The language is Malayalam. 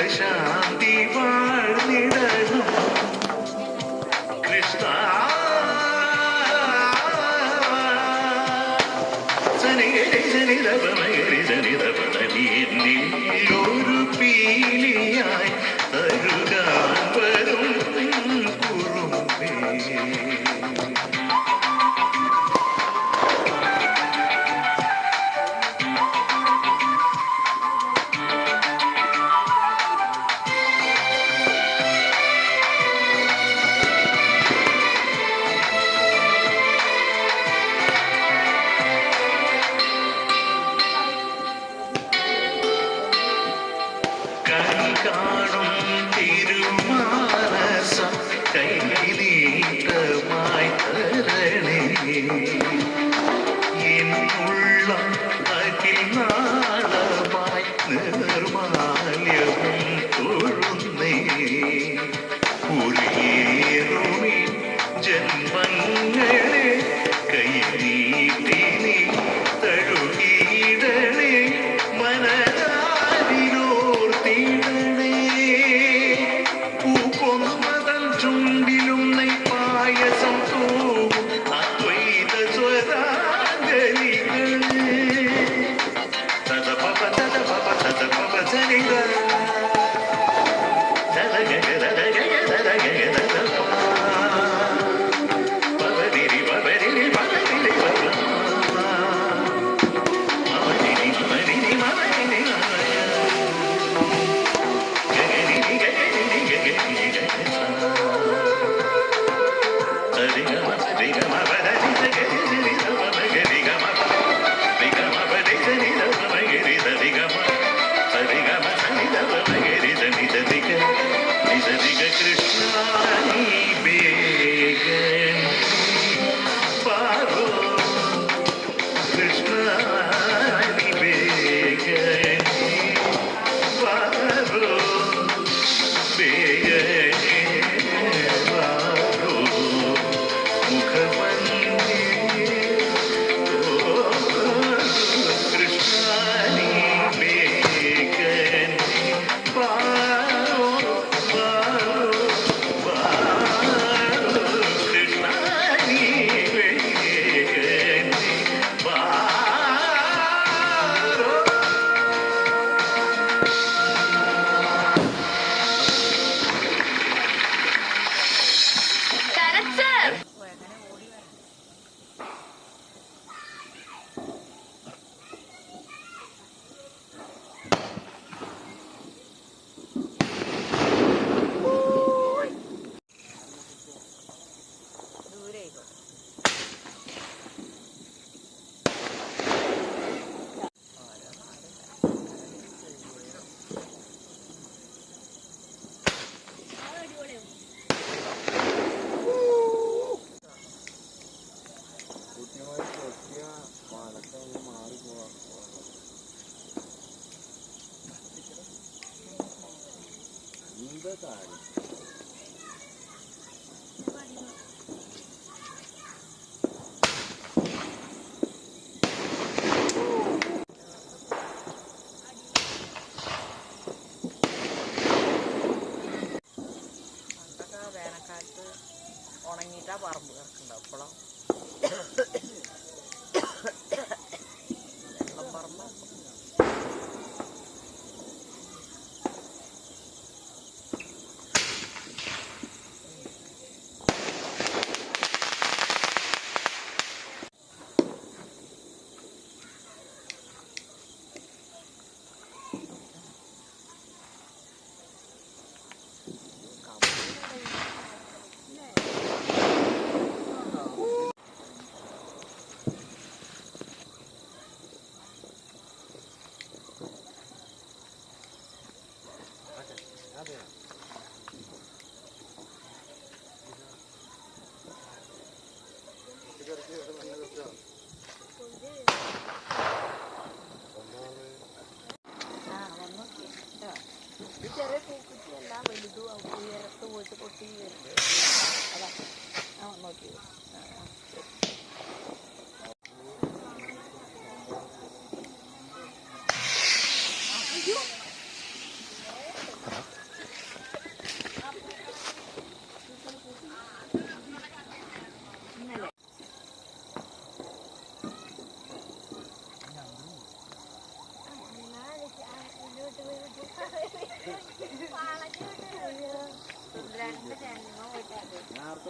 ശാന്തി വാഴ്ന്നിടണം കൃഷ്ണ ഒരു പീലിയായി തരുകാൻ വരും കുറുമ്പേ കാണും തിരുമാനസം കൈനീട്ടമായി തരണേ എന്നുള്ള അകിനാളമായി നിർമാല്യവും തൊഴുന്നേ ഉരിയേറുമി ജന്മങ്ങളെ കൈനീട്ടി നീ തഴുകിയിടണേ ചുണ്ടിലും നെയ് പായസം തൂവും അദ്വൈത സ്വരാഞ്ജലികൾ തദപപ തദപപ തദപപ സനിദ തദഗഗ തദഗഗ തദഗഗ തദപ പവരിരി പവരിരി പവരിരി പവ മവരിരി മവരിരി മവരിരി ഗഗരിരി ഗഗരിരി ഗഗരിരി ഗഗ വേനൽക്കാലത്ത് ഉണങ്ങിയിട്ടാ പറമ്പ് കിടക്കുന്നുണ്ടാവും ഇപ്പോഴോ പറമ്പ് ചെറിയ പൂക്കുറ്റിയല്ല വലുതും ഉയരത്ത് പോയിട്ട് പൊട്ടി വരുന്നത് അതാ നോക്കി തേങ്ങ പോയിട്ടാ നേരത്തെ